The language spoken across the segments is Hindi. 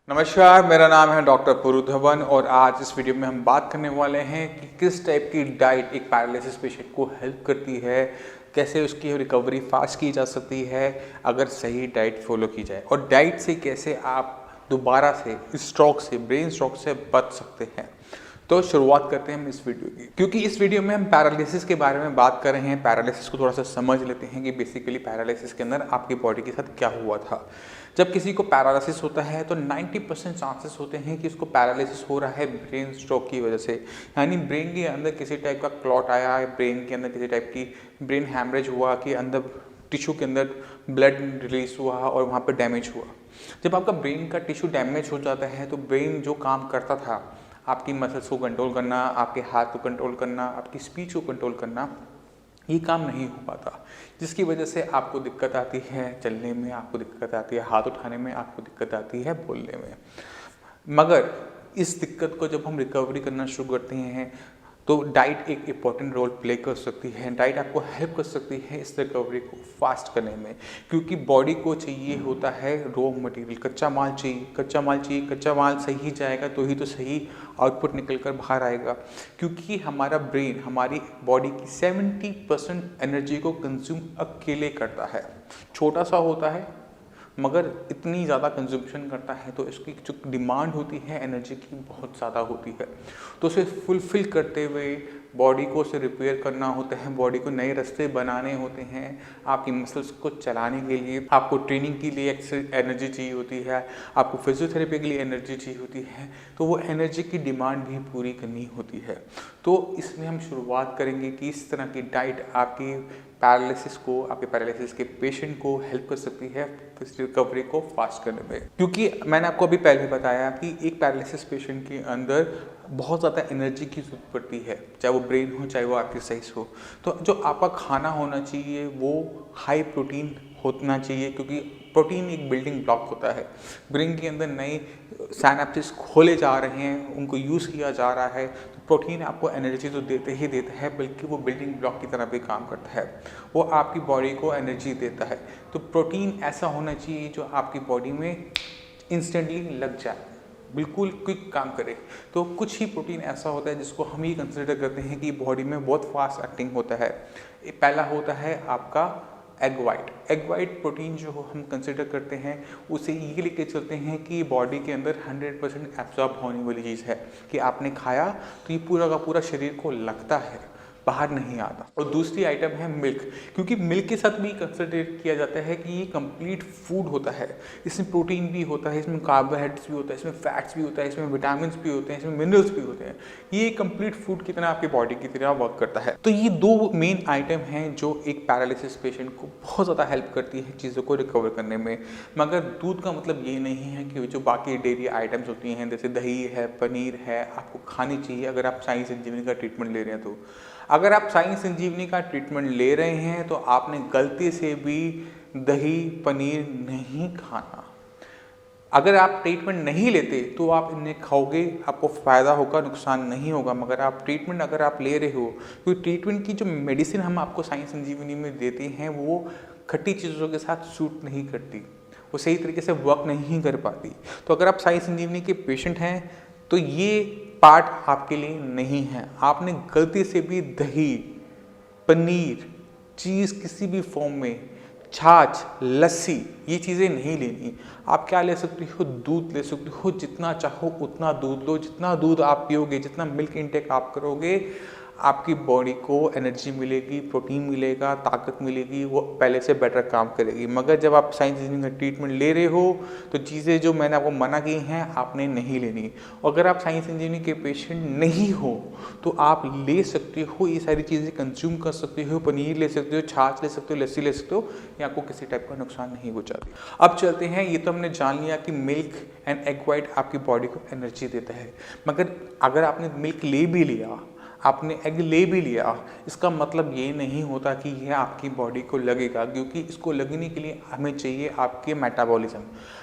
नमस्कार, मेरा नाम है डॉक्टर पुरु धवन और आज इस वीडियो में हम बात करने वाले हैं कि किस टाइप की डाइट एक पैरालिसिस पेशेंट को हेल्प करती है, कैसे उसकी रिकवरी फास्ट की जा सकती है अगर सही डाइट फॉलो की जाए, और डाइट से कैसे आप दोबारा से स्ट्रोक से, ब्रेन स्ट्रोक से बच सकते हैं। तो शुरुआत करते हैं हम इस वीडियो की, क्योंकि इस वीडियो में हम पैरालिसिस के बारे में बात कर रहे हैं। पैरालिसिस को थोड़ा सा समझ लेते हैं कि बेसिकली पैरालिसिस के अंदर आपकी बॉडी के साथ क्या हुआ था। जब किसी को पैरालिसिस होता है तो 90% चांसेस होते हैं कि उसको पैरालिसिस हो रहा है ब्रेन स्ट्रोक की वजह से, यानी ब्रेन के अंदर किसी टाइप का क्लॉट आया है, ब्रेन के अंदर किसी टाइप की ब्रेन हैमरेज हुआ कि अंदर टिश्यू के अंदर ब्लड रिलीज हुआ और वहाँ पर डैमेज हुआ। जब आपका ब्रेन का टिश्यू डैमेज हो जाता है तो ब्रेन जो काम करता था, आपकी मसल्स को कंट्रोल करना, आपके हाथ को कंट्रोल करना, आपकी स्पीच को कंट्रोल करना, ये काम नहीं हो पाता, जिसकी वजह से आपको दिक्कत आती है चलने में, आपको दिक्कत आती है हाथ उठाने में, आपको दिक्कत आती है बोलने में। मगर इस दिक्कत को जब हम रिकवरी करना शुरू करते हैं तो डाइट एक इम्पॉर्टेंट रोल प्ले कर सकती है। डाइट आपको हेल्प कर सकती है इस रिकवरी को फास्ट करने में, क्योंकि बॉडी को चाहिए होता है रॉ मटेरियल, कच्चा माल चाहिए, कच्चा माल चाहिए। कच्चा माल सही जाएगा तो ही तो सही आउटपुट निकल कर बाहर आएगा, क्योंकि हमारा ब्रेन हमारी बॉडी की 70% एनर्जी को कंज्यूम अकेले करता है। छोटा सा होता है मगर इतनी ज़्यादा कंजम्पशन करता है, तो इसकी जो डिमांड होती है एनर्जी की बहुत ज़्यादा होती है। तो उसे फुलफ़िल करते हुए बॉडी को उसे रिपेयर करना होता है, बॉडी को नए रास्ते बनाने होते हैं। आपकी मसल्स को चलाने के लिए आपको ट्रेनिंग के लिए एनर्जी चाहिए होती है, आपको फिजियोथेरेपी के लिए एनर्जी चाहिए होती है, तो वो एनर्जी की डिमांड भी पूरी करनी होती है। तो इसमें हम शुरुआत करेंगे कि इस तरह की डाइट आपकी पैरालिसिस को, आपके पैरालिसिस के पेशेंट को हेल्प कर सकती है रिकवरी को फास्ट करने में। क्योंकि मैंने आपको अभी पहले बताया कि एक पैरालिसिस पेशेंट के अंदर बहुत ज़्यादा एनर्जी की जरूरत पड़ती है, चाहे वो ब्रेन हो, चाहे वो एक्सरसाइज हो। तो जो आपका खाना होना चाहिए वो हाई प्रोटीन होना चाहिए, क्योंकि प्रोटीन एक बिल्डिंग ब्लॉक होता है। ब्रेन के अंदर नए साइनेप्सिस खोले जा रहे हैं, उनको यूज़ किया जा रहा है, तो प्रोटीन आपको एनर्जी तो देते ही देता है, बल्कि वो बिल्डिंग ब्लॉक की तरह भी काम करता है। वो आपकी बॉडी को एनर्जी देता है। तो प्रोटीन ऐसा होना चाहिए जो आपकी बॉडी में इंस्टेंटली लग जाए, बिल्कुल क्विक काम करे। तो कुछ ही प्रोटीन ऐसा होता है जिसको हम ये कंसिडर करते हैं कि बॉडी में बहुत फास्ट एक्टिंग होता है। पहला होता है आपका egg white. Egg white protein जो हम कंसिडर करते हैं, उसे ये लेके चलते हैं कि बॉडी के अंदर 100% एब्जॉर्ब होने वाली चीज़ है, कि आपने खाया तो ये पूरा का पूरा शरीर को लगता है, बाहर नहीं आता। और दूसरी आइटम है मिल्क, क्योंकि मिल्क के साथ भी कंसिडर किया जाता है कि ये कंप्लीट फूड होता है। इसमें प्रोटीन भी होता है, इसमें कार्बोहाइड्रेट्स भी होता है, इसमें फैट्स भी होता है, इसमें विटामिन भी होते हैं, इसमें मिनरल्स भी होते हैं। ये कंप्लीट फूड की तरह आपकी बॉडी की तरह वर्क करता है। तो ये दो मेन आइटम हैं जो एक पैरालिसिस पेशेंट को बहुत ज़्यादा हेल्प करती है चीज़ों को रिकवर करने में। मगर दूध का मतलब ये नहीं है कि जो बाकी डेयरी आइटम्स होती हैं, जैसे दही है, पनीर है, आपको खानी चाहिए अगर आप साई संजीवनी का ट्रीटमेंट ले रहे हैं। तो अगर आप साई संजीवनी का ट्रीटमेंट ले रहे हैं तो आपने गलती से भी दही पनीर नहीं खाना। अगर आप ट्रीटमेंट नहीं लेते तो आप इन्हें खाओगे, आपको फ़ायदा होगा, नुकसान नहीं होगा। मगर आप ट्रीटमेंट अगर आप ले रहे हो, तो ट्रीटमेंट की जो मेडिसिन हम आपको साई संजीवनी में देते हैं वो खट्टी चीज़ों के साथ सूट नहीं करती, वो सही तरीके से वर्क नहीं कर पाती। तो अगर आप साई संजीवनी के पेशेंट हैं तो ये पार्ट आपके लिए नहीं है। आपने गलती से भी दही, पनीर, चीज़ किसी भी फॉर्म में, छाछ, लस्सी, ये चीज़ें नहीं लेनी। आप क्या ले सकते हो? दूध ले सकते हो, जितना चाहो उतना दूध लो। जितना दूध आप पियोगे, जितना मिल्क इंटेक आप करोगे, आपकी बॉडी को एनर्जी मिलेगी, प्रोटीन मिलेगा, ताकत मिलेगी, वो पहले से बेटर काम करेगी। मगर जब आप साइंस इंजीनियरिंग का ट्रीटमेंट ले रहे हो तो चीज़ें जो मैंने आपको मना की हैं आपने नहीं लेनी। अगर आप साइंस इंजीनियरिंग के पेशेंट नहीं हो तो आप ले सकते हो, ये सारी चीज़ें कंज्यूम कर सकते हो। पनीर ले सकते हो, छाछ ले सकते हो, लस्सी ले सकते हो, ये आपको किसी टाइप का नुकसान नहीं पहुंचाती। अब चलते हैं, ये तो हमने जान लिया कि मिल्क एंड एग वाइट आपकी बॉडी को एनर्जी देता है। मगर अगर आपने मिल्क ले भी लिया, आपने एग ले भी लिया, इसका मतलब ये नहीं होता कि यह आपकी बॉडी को लगेगा, क्योंकि इसको लगने के लिए हमें चाहिए आपके मेटाबॉलिज्म।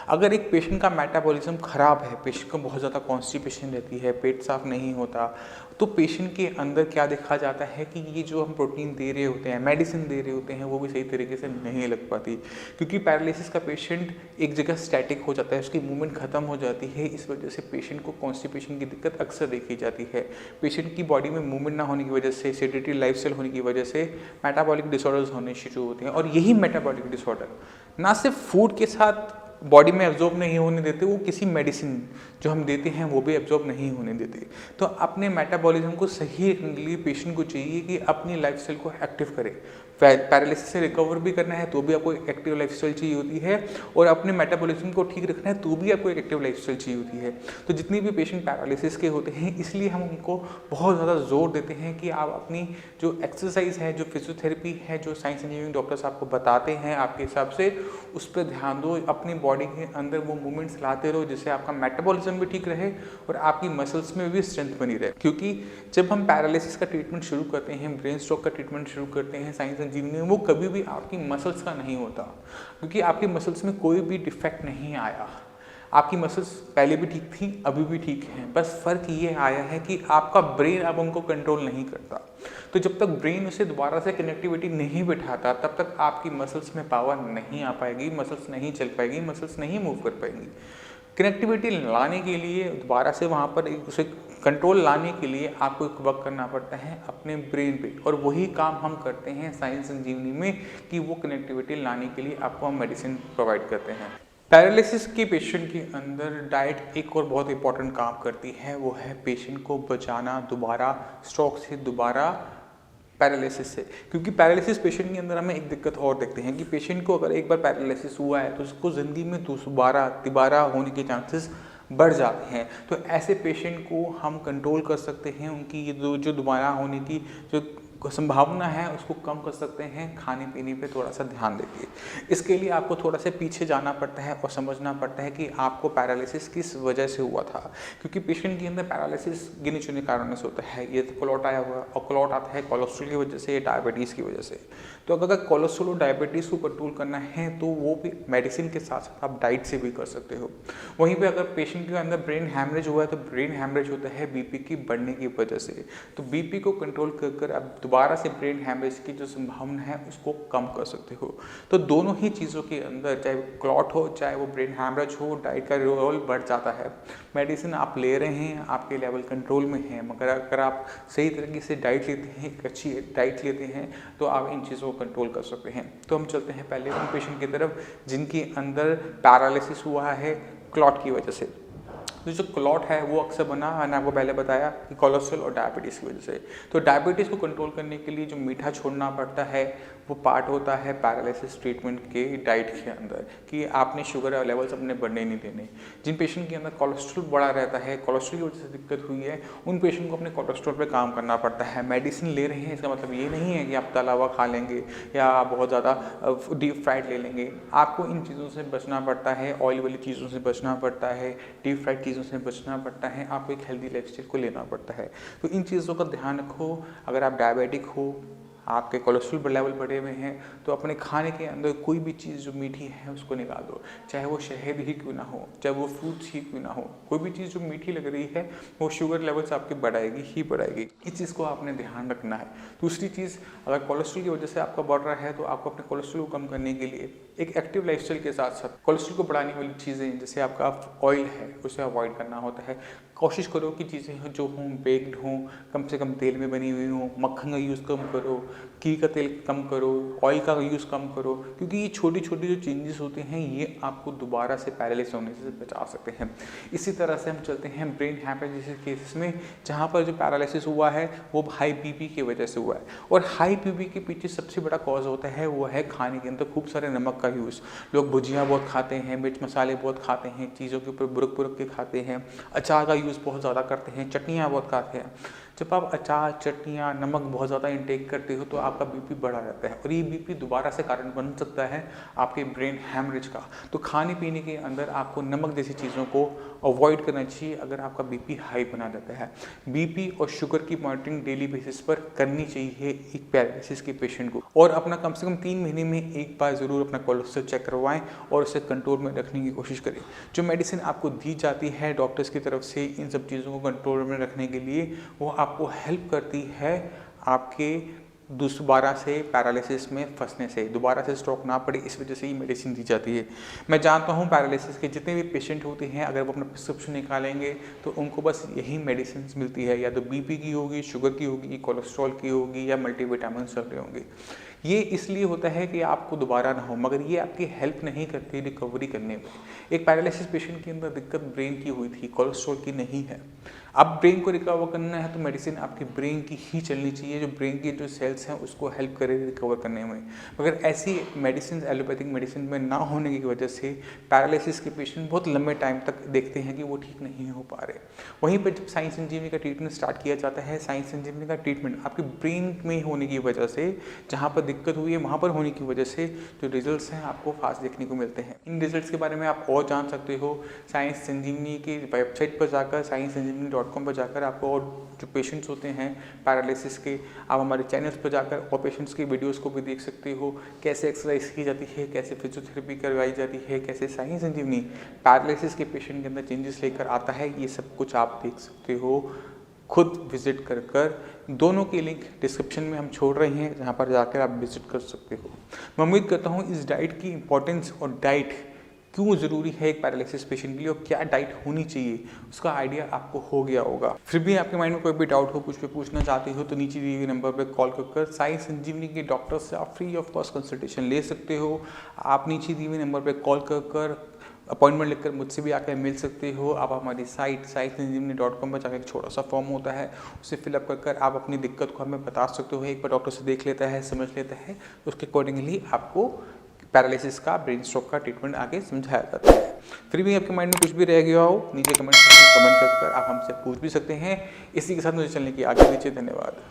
अगर एक पेशेंट का मेटाबॉलिज्म ख़राब है, पेशेंट को बहुत ज़्यादा कॉन्स्टिपेशन रहती है, पेट साफ नहीं होता, तो पेशेंट के अंदर क्या देखा जाता है कि ये जो हम प्रोटीन दे रहे होते हैं, मेडिसिन दे रहे होते हैं, वो भी सही तरीके से नहीं लग पाती, क्योंकि पैरालिसिस का पेशेंट एक जगह स्टैटिक हो जाता है, उसकी मूवमेंट खत्म हो जाती है। इस वजह से पेशेंट को कॉन्स्टिपेशन की दिक्कत अक्सर देखी जाती है। पेशेंट की बॉडी में मूवमेंट ना होने की वजह से, सेडेटरी लाइफस्टाइल होने की वजह से मेटाबॉलिक डिसऑर्डर्स होने शुरू होते हैं। और यही मेटाबॉलिक डिसऑर्डर ना सिर्फ फूड के साथ बॉडी में एब्जॉर्ब नहीं होने देते, वो किसी मेडिसिन जो हम देते हैं वो भी एब्जॉर्ब नहीं होने देते। तो अपने मेटाबॉलिज्म को सही रखने के लिए पेशेंट को चाहिए कि अपनी लाइफस्टाइल को एक्टिव करे। पैरालिसिस से रिकवर भी करना है तो भी आपको एक एक्टिव लाइफस्टाइल चाहिए होती है, और अपने मेटाबॉलिज्म को ठीक रखना है तो भी आपको एक एक्टिव लाइफस्टाइल चाहिए होती है। तो जितने भी पेशेंट पैरालिसिस के होते हैं, इसलिए हम उनको बहुत ज़्यादा जोर देते हैं कि आप अपनी जो एक्सरसाइज है, जो फिजियोथेरेपी है, जो साइंस इंजीनियरिंग डॉक्टर्स आपको बताते हैं आपके हिसाब से, उस पर ध्यान दो। अपनी बॉडी के अंदर वो मूवमेंट्स लाते रहो जिससे आपका मेटाबॉलिज्म भी ठीक रहे और आपकी मसल्स में भी स्ट्रेंथ बनी रहे। क्योंकि जब हम पैरालिसिस का ट्रीटमेंट शुरू करते हैं, ब्रेन स्ट्रोक का ट्रीटमेंट शुरू करते हैं साइंस इंजीनियरिंग, वो कभी भी आपकी मसल्स का नहीं होता, क्योंकि आपकी मसल्स में कोई भी डिफेक्ट नहीं आया। आपकी मसल्स पहले भी ठीक थी, अभी भी ठीक हैं, बस फ़र्क ये आया है कि आपका ब्रेन अब उनको कंट्रोल नहीं करता। तो जब तक ब्रेन उसे दोबारा से कनेक्टिविटी नहीं बिठाता, तब तक आपकी मसल्स में पावर नहीं आ पाएगी, मसल्स नहीं चल पाएगी, मसल्स नहीं मूव कर पाएंगी। कनेक्टिविटी लाने के लिए, दोबारा से वहाँ पर उसे कंट्रोल लाने के लिए आपको एक वर्क करना पड़ता है अपने ब्रेन पे, और वही काम हम करते हैं साइंस इंजीनियरिंग में कि वो कनेक्टिविटी लाने के लिए आपको हम मेडिसिन प्रोवाइड करते हैं। पैरालिसिस के पेशेंट के अंदर डाइट एक और बहुत इंपॉर्टेंट काम करती है, वो है पेशेंट को बचाना दोबारा स्ट्रोक से, दोबारा पैरालिसिस से। क्योंकि पैरालिसिस पेशेंट के अंदर हमें एक दिक्कत और देखते हैं कि पेशेंट को अगर एक बार पैरालिसिस हुआ है तो उसको ज़िंदगी में दोबारा होने के चांसेस बढ़ जाते हैं। तो ऐसे पेशेंट को हम कंट्रोल कर सकते हैं, उनकी ये जो दोबारा होने की जो संभावना है उसको कम कर सकते हैं खाने पीने पे थोड़ा सा ध्यान देके। इसके लिए आपको थोड़ा सा पीछे जाना पड़ता है और समझना पड़ता है कि आपको पैरालिसिस किस वजह से हुआ था, क्योंकि पेशेंट के अंदर पैरालिसिस गिने चुने कारणों से होता है। ये तो क्लॉट आया हुआ, और क्लॉट आता है कोलेस्ट्रॉल की वजह से या डायबिटीज़ की वजह से। तो अगर कोलेस्ट्रॉल और डायबिटीज़ को कंट्रोल करना है तो वो भी मेडिसिन के साथ साथ आप डाइट से भी कर सकते हो। वहीं पर अगर पेशेंट के अंदर ब्रेन हैमरेज हुआ है तो ब्रेन हैमरेज होता है बीपी की बढ़ने की वजह से। तो बीपी को कंट्रोल कर आप दोबारा से ब्रेन हैमरेज की जो संभावना है उसको कम कर सकते हो। तो दोनों ही चीज़ों के अंदर, चाहे क्लॉट हो चाहे वो ब्रेन हैमरेज हो, डाइट का रोल बढ़ जाता है। मेडिसिन आप ले रहे हैं, आपके लेवल कंट्रोल में है, मगर अगर आप सही तरीके से डाइट लेते हैं, एक अच्छी डाइट लेते हैं, तो आप इन चीज़ों को कंट्रोल कर सकते हैं। तो हम चलते हैं पहले उन पेशेंट की तरफ जिनके अंदर पैरालिसिस हुआ है क्लॉट की वजह से। तो जो क्लॉट है वो अक्सर बना, मैंने आपको पहले बताया कि कोलेस्ट्रॉल और डायबिटीज़ की वजह से। तो डायबिटीज़ को कंट्रोल करने के लिए जो मीठा छोड़ना पड़ता है वो पार्ट होता है पैरालिसिस ट्रीटमेंट के डाइट के अंदर, कि आपने शुगर लेवल्स अपने बढ़ने नहीं देने। जिन पेशेंट के अंदर कोलेस्ट्रॉल बढ़ा रहता है, कोलेस्ट्रॉल की वजह से दिक्कत हुई है, उन पेशेंट को अपने कोलेस्ट्रॉल पे काम करना पड़ता है। मेडिसिन ले रहे हैं इसका मतलब ये नहीं है कि आप तला हुआ खा लेंगे या बहुत ज़्यादा डीप फ्राइड ले लेंगे। आपको इन चीज़ों से बचना पड़ता है, ऑयल वाली चीज़ों से बचना पड़ता है, डीप फ्राइड चीज़ों से बचना पड़ता है, आपको एक हेल्दी लाइफस्टाइल को लेना पड़ता है। तो इन चीज़ों का ध्यान रखो। अगर आप डायबिटिक हो, आपके कोलेस्ट्रॉल लेवल बढ़े हुए हैं, तो अपने खाने के अंदर कोई भी चीज़ जो मीठी है उसको निकाल दो, चाहे वो शहद ही क्यों ना हो, चाहे वो फ्रूट्स ही क्यों ना हो। कोई भी चीज़ जो मीठी लग रही है वो शुगर लेवल्स आपके बढ़ाएगी ही बढ़ाएगी। इस चीज़ को आपने ध्यान रखना है। दूसरी चीज़, अगर कोलेस्ट्रॉल की वजह से आपका बढ़ रहा है तो आपको अपने कोलेस्ट्रॉल को कम करने के लिए एक एक्टिव लाइफस्टाइल के साथ साथ कोलेस्ट्रॉल को बढ़ाने वाली चीज़ें जैसे आपका ऑयल है उसे अवॉइड करना होता है। कोशिश करो कि चीज़ें जो हों बेक्ड हों, कम से कम तेल में बनी हुई हों, मक्खन का यूज़ कम करो, घी का तेल कम करो, ऑयल का यूज़ कम करो, क्योंकि ये छोटी छोटी जो चेंजेस होते हैं ये आपको दोबारा से पैरालिसिस होने से बचा सकते हैं। इसी तरह से हम चलते हैं ब्रेन हैमरेज जैसे केसेस में, जहाँ पर जो पैरालिसिस हुआ है वो हाई बीपी की वजह से हुआ है। और हाई बीपी के पीछे सबसे बड़ा कॉज होता है वो है खाने के अंदर खूब सारे नमक का यूज़। लोग भुजिया बहुत खाते हैं, मिर्च मसाले बहुत खाते हैं, चीज़ों के ऊपर बुरक बुरक के खाते हैं, अचार का यूज़ बहुत ज़्यादा करते हैं, चटनियाँ बहुत खाते हैं। जब आप अचार, चटनियाँ, नमक बहुत ज़्यादा इंटेक करते हो तो आपका बीपी बढ़ा जाता है और ये बीपी दोबारा से कारण बन सकता है आपके ब्रेन हैमरेज का। तो खाने पीने के अंदर आपको नमक जैसी चीज़ों को अवॉइड करना चाहिए अगर आपका बीपी हाई बना जाता है। बीपी और शुगर की मॉनिटरिंग डेली बेसिस पर करनी चाहिए एक पैरालिसिस के पेशेंट को, और अपना कम से कम 3 महीने में एक बार ज़रूर अपना कोलेस्ट्रॉल चेक करवाएं और उसे कंट्रोल में रखने की कोशिश करें। जो मेडिसिन आपको दी जाती है डॉक्टर्स की तरफ से इन सब चीज़ों को कंट्रोल में रखने के लिए, वो आपको हेल्प करती है आपके दोबारा से पैरालिसिस में फंसने से, दोबारा से स्ट्रोक ना पड़े, इस वजह से ही मेडिसिन दी जाती है। मैं जानता हूँ पैरालिसिस के जितने भी पेशेंट होते हैं अगर वो अपना प्रिस्क्रिप्शन निकालेंगे तो उनको बस यही मेडिसिन मिलती है, या तो बीपी की होगी, शुगर की होगी, कोलेस्ट्रॉल की होगी या मल्टीविटामिन चल रहे होंगे। ये इसलिए होता है कि आपको दोबारा ना हो, मगर ये आपकी हेल्प नहीं करती रिकवरी करने में। एक पैरालिसिस पेशेंट के अंदर दिक्कत ब्रेन की हुई थी, कोलेस्ट्रॉल की नहीं है। अब ब्रेन को रिकवर करना है तो मेडिसिन आपकी ब्रेन की ही चलनी चाहिए, जो ब्रेन की जो सेल्स हैं उसको हेल्प करे रिकवर करने में। मगर ऐसी मेडिसिन एलोपैथिक मेडिसिन में ना होने की वजह से पैरालिसिस के पेशेंट बहुत लंबे टाइम तक देखते हैं कि वो ठीक नहीं हो पा रहे। वहीं पर जब साइंस संजीवनी का ट्रीटमेंट स्टार्ट किया जाता है, साइंस संजीवनी का ट्रीटमेंट आपके ब्रेन में होने की वजह से, जहाँ पर दिक्कत हुई है वहाँ पर होने की वजह से जो रिजल्ट्स हैं आपको फास्ट देखने को मिलते हैं। इन रिजल्ट्स के बारे में आप और जान सकते हो साइंस संजीवनी की वेबसाइट पर जाकर, sciencesanjeevani.com पर जाकर आपको, और जो पेशेंट्स होते हैं पैरालिसिस के, आप हमारे चैनल्स पर जाकर और पेशेंट्स की वीडियोस को भी देख सकते हो, कैसे एक्सरसाइज की जाती है, कैसे फिजियोथेरेपी करवाई जाती है, कैसे साइंस संजीवनी पैरालिसिस के पेशेंट के अंदर चेंजेस लेकर आता है। ये सब कुछ आप देख सकते हो खुद विजिट कर। दोनों की लिंक डिस्क्रिप्शन में हम छोड़ रहे हैं, जहाँ पर जाकर आप विजिट कर सकते हो। मैं उम्मीद करता हूँ इस डाइट की इंपॉर्टेंस और डाइट क्यों ज़रूरी है एक पैरालिसिस पेशेंट के लिए और क्या डाइट होनी चाहिए उसका आइडिया आपको हो गया होगा। फिर भी आपके माइंड में कोई भी डाउट हो, कुछ भी पूछना चाहते हो तो नीचे दिए गए नंबर पर कॉल कर साइंस संजीवनी के डॉक्टर से आप फ्री ऑफ कॉस्ट कंसल्टेशन ले सकते हो। आप नीचे दिए हुए नंबर पर कॉल कर अपॉइंटमेंट लेकर मुझसे भी आकर मिल सकते हो। आप हमारी साइट sciencesanjeevani.com पर जाकर एक छोटा सा फॉर्म होता है, उसे फिलअप कर आप अपनी दिक्कत को हमें बता सकते हो। एक बार डॉक्टर से देख लेता है, समझ लेता है, उसके अकॉर्डिंगली आपको पैरालिसिस का, ब्रेन स्ट्रोक का ट्रीटमेंट आगे समझाया जाता है। फिर भी आपके माइंड में कुछ भी रह गया हो, नीचे कमेंट कर आप हमसे पूछ भी सकते हैं। इसी के साथ मुझे चलने की आगे दीजिए। धन्यवाद।